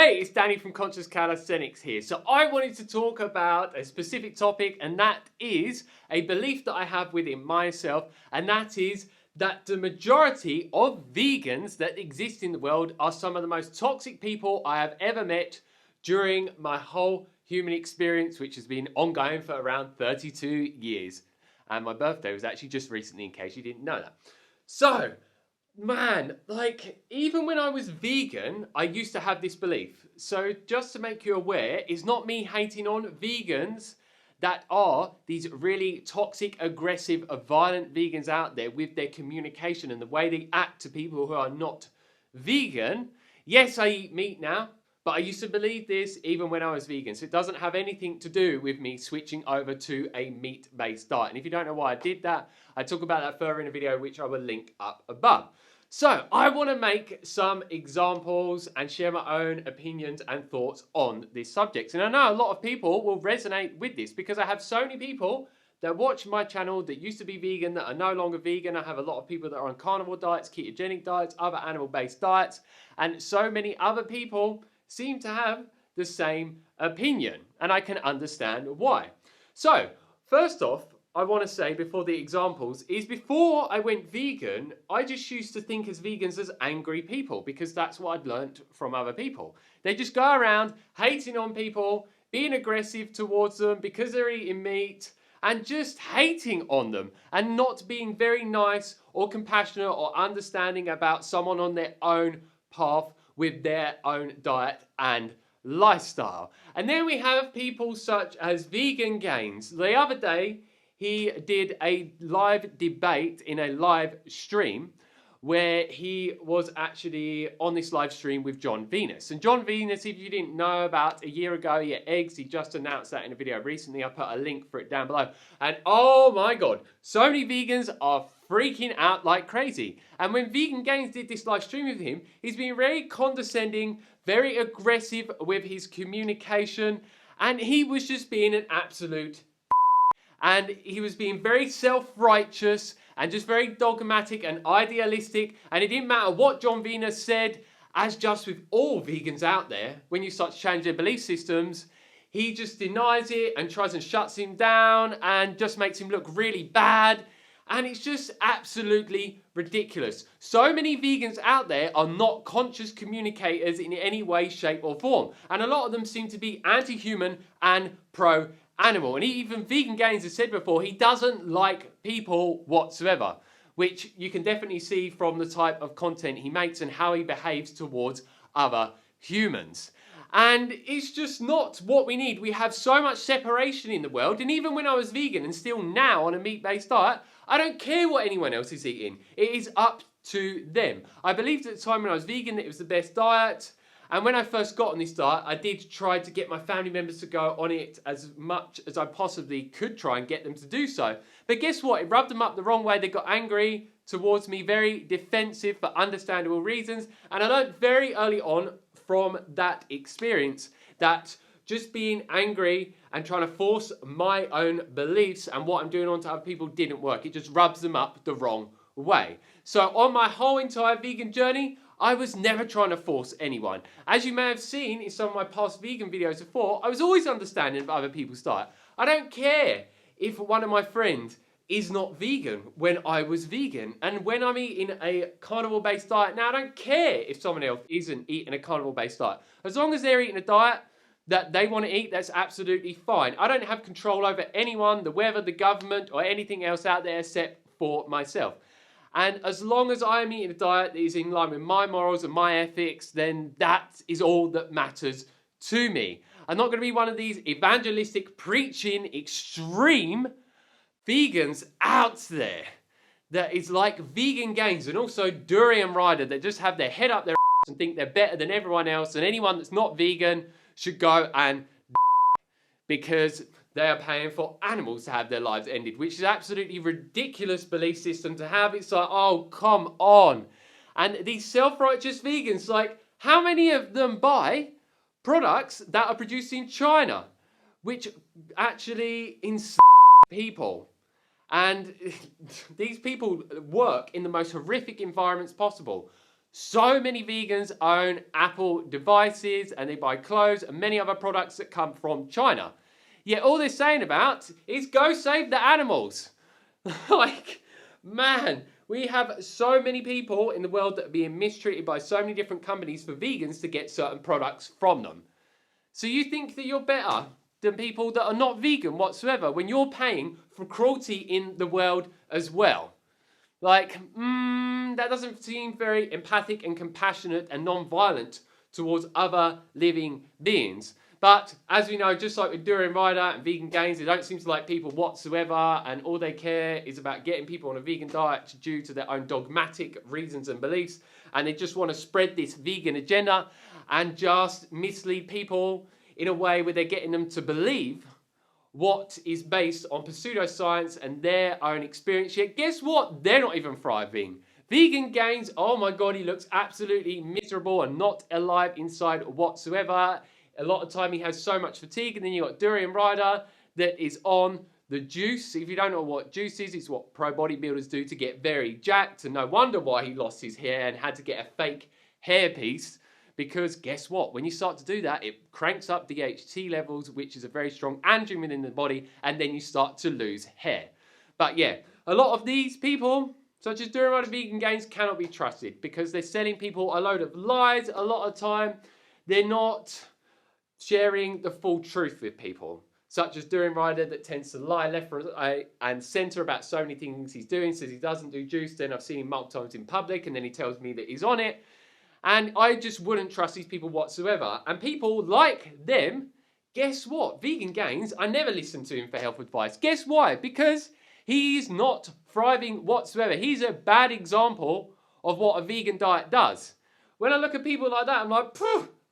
Hey, it's Danny from Conscious Calisthenics here. So I wanted to talk about a specific topic, and that is a belief that I have within myself, and that is that the majority of vegans that exist in the world are some of the most toxic people I have ever met during my whole human experience, which has been ongoing for around 32 years. And my birthday was actually just recently, in case you didn't know that. So, man, like, even when I was vegan, I used to have this belief. So just to make you aware, it's not me hating on vegans that are these really toxic, aggressive, violent vegans out there with their communication and the way they act to people who are not vegan. Yes, I eat meat now, but I used to believe this even when I was vegan. So it doesn't have anything to do with me switching over to a meat-based diet. And if you don't know why I did that, I talk about that further in a video, which I will link up above. So I want to make some examples and share my own opinions and thoughts on this subject. And I know a lot of people will resonate with this because I have so many people that watch my channel that used to be vegan that are no longer vegan. I have a lot of people that are on carnivore diets, ketogenic diets, other animal-based diets, and so many other people seem to have the same opinion, and I can understand why. So first off, I want to say before the examples is before I went vegan, I just used to think as vegans as angry people because that's what I'd learnt from other people. They just go around hating on people, being aggressive towards them because they're eating meat, and just hating on them and not being very nice or compassionate or understanding about someone on their own path with their own diet and lifestyle. And then we have people such as Vegan Gains. The other day, he did a live debate in a live stream where he was actually on this live stream with John Venus. And John Venus, if you didn't know, about a year ago, he ate eggs. He just announced that in a video recently. I put a link for it down below. And oh my God, so many vegans are freaking out like crazy. And when Vegan Gains did this live stream with him, he's been very condescending, very aggressive with his communication, and he was just being an absolute and he was being very self-righteous and just very dogmatic and idealistic, and it didn't matter what John Venus said, as just with all vegans out there, when you start to change their belief systems, he just denies it and tries and shuts him down and just makes him look really bad. And it's just absolutely ridiculous. So many vegans out there are not conscious communicators in any way, shape or form. And a lot of them seem to be anti-human and pro-animal. And even Vegan Gains has said before, he doesn't like people whatsoever, which you can definitely see from the type of content he makes and how he behaves towards other humans. And it's just not what we need. We have so much separation in the world. And even when I was vegan and still now on a meat-based diet, I don't care what anyone else is eating. It is up to them. I believed at the time when I was vegan that it was the best diet. And when I first got on this diet, I did try to get my family members to go on it as much as I possibly could try and get them to do so. But guess what? It rubbed them up the wrong way. They got angry towards me, very defensive for understandable reasons. And I learned very early on from that experience that just being angry and trying to force my own beliefs and what I'm doing onto other people didn't work. It just rubs them up the wrong way. So on my whole entire vegan journey, I was never trying to force anyone. As you may have seen in some of my past vegan videos before, I was always understanding of other people's diet. I don't care if one of my friends is not vegan when I was vegan. And when I'm eating a carnivore-based diet now, I don't care if someone else isn't eating a carnivore-based diet. As long as they're eating a diet that they want to eat, that's absolutely fine. I don't have control over anyone, the weather, the government, or anything else out there except for myself. And as long as I'm eating a diet that is in line with my morals and my ethics, then that is all that matters to me. I'm not going to be one of these evangelistic, preaching, extreme vegans out there that is like Vegan Gains and also Durianrider that just have their head up their ass and think they're better than everyone else, and anyone that's not vegan should go and because they are paying for animals to have their lives ended, which is absolutely ridiculous belief system to have. It's like, oh, come on. And these self-righteous vegans, like, how many of them buy products that are produced in China, which actually insane people? And these people work in the most horrific environments possible. So many vegans own Apple devices and they buy clothes and many other products that come from China. Yet all they're saying about is go save the animals. Like, man, we have so many people in the world that are being mistreated by so many different companies for vegans to get certain products from them. So you think that you're better than people that are not vegan whatsoever when you're paying for cruelty in the world as well. Like, that doesn't seem very empathic and compassionate and non-violent towards other living beings. But as we know, just like with Durianrider and Vegan Gains, they don't seem to like people whatsoever, and all they care is about getting people on a vegan diet due to their own dogmatic reasons and beliefs, and they just want to spread this vegan agenda and just mislead people in a way where they're getting them to believe what is based on pseudoscience and their own experience. Yet guess what? They're not even thriving. Vegan Gains, oh my god, he looks absolutely miserable and not alive inside whatsoever. A lot of time he has so much fatigue. And then you've got Durianrider that is on the juice. If you don't know what juice is, it's what pro bodybuilders do to get very jacked. And no wonder why he lost his hair and had to get a fake hairpiece. Because guess what? When you start to do that, it cranks up DHT levels, which is a very strong androgen in the body, and then you start to lose hair. But yeah, a lot of these people, such as Durianrider Vegan Gains, cannot be trusted because they're selling people a load of lies a lot of time. They're not sharing the full truth with people, such as Durianrider that tends to lie left, right, and centre about so many things he's doing. Says he doesn't do juice, then I've seen him multiple times in public, and then he tells me that he's on it. And I just wouldn't trust these people whatsoever. And people like them, guess what? Vegan Gains, I never listen to him for health advice. Guess why? Because he's not thriving whatsoever. He's a bad example of what a vegan diet does. When I look at people like that, I'm like,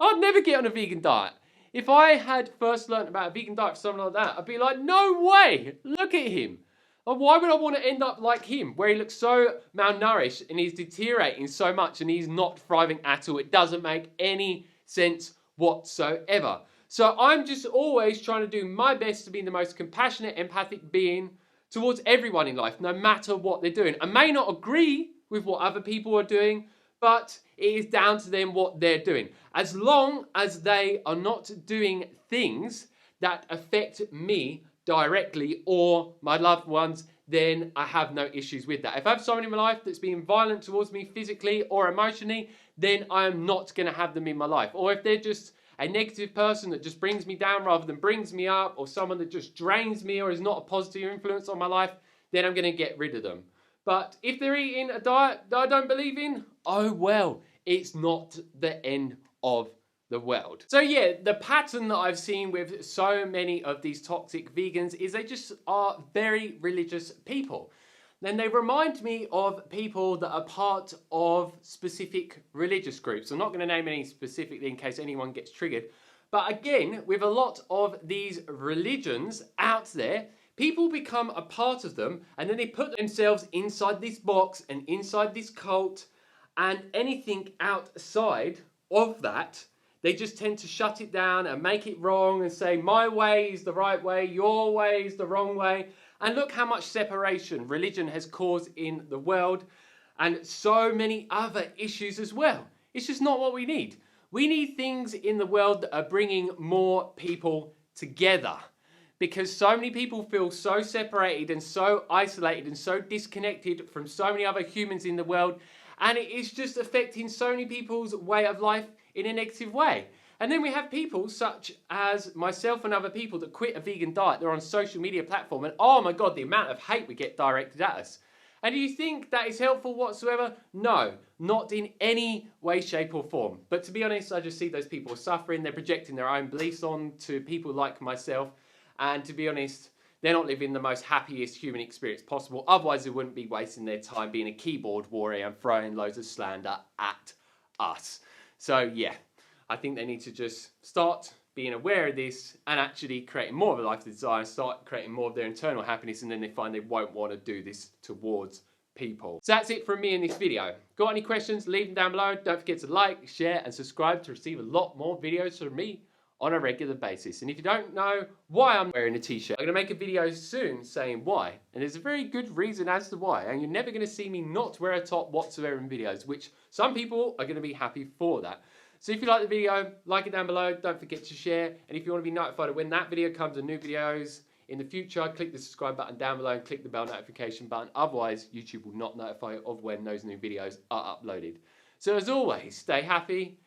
I'd never get on a vegan diet. If I had first learned about a vegan diet for someone like that, I'd be like, no way, look at him. Like, why would I want to end up like him, where he looks so malnourished and he's deteriorating so much and he's not thriving at all? It doesn't make any sense whatsoever. So I'm just always trying to do my best to be the most compassionate, empathic being towards everyone in life, no matter what they're doing. I may not agree with what other people are doing, but it is down to them what they're doing. As long as they are not doing things that affect me directly or my loved ones, then I have no issues with that. If I have someone in my life that's being violent towards me physically or emotionally, then I am not going to have them in my life. Or if they're just a negative person that just brings me down rather than brings me up, or someone that just drains me or is not a positive influence on my life, then I'm going to get rid of them. But if they're eating a diet that I don't believe in, oh well, it's not the end of the world. So yeah, the pattern that I've seen with so many of these toxic vegans is they just are very religious people. Then they remind me of people that are part of specific religious groups. I'm not going to name any specifically in case anyone gets triggered. But again, with a lot of these religions out there, people become a part of them and then they put themselves inside this box and inside this cult, and anything outside of that, they just tend to shut it down and make it wrong and say, my way is the right way, your way is the wrong way. And look how much separation religion has caused in the world and so many other issues as well. It's just not what we need. We need things in the world that are bringing more people together, because so many people feel so separated and so isolated and so disconnected from so many other humans in the world, and it is just affecting so many people's way of life in a negative way. And then we have people such as myself and other people that quit a vegan diet. They're on social media platform and oh my god, the amount of hate we get directed at us. And do you think that is helpful whatsoever? No, not in any way, shape or form. But to be honest, I just see those people suffering. They're projecting their own beliefs on to people like myself. And to be honest, they're not living the most happiest human experience possible. Otherwise, they wouldn't be wasting their time being a keyboard warrior and throwing loads of slander at us. So yeah, I think they need to just start being aware of this and actually creating more of a life they desire, start creating more of their internal happiness, and then they find they won't want to do this towards people. So that's it from me in this video. Got any questions? Leave them down below. Don't forget to like, share and subscribe to receive a lot more videos from me on a regular basis. And if you don't know why I'm wearing a t-shirt, I'm going to make a video soon saying why. And there's a very good reason as to why. And you're never going to see me not wear a top whatsoever in videos, which some people are going to be happy for that. So if you like the video, like it down below. Don't forget to share. And if you want to be notified of when that video comes and new videos in the future, click the subscribe button down below and click the bell notification button. Otherwise, YouTube will not notify you of when those new videos are uploaded. So as always, stay happy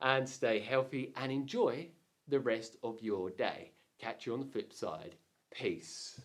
and stay healthy and enjoy the rest of your day. Catch you on the flip side. Peace.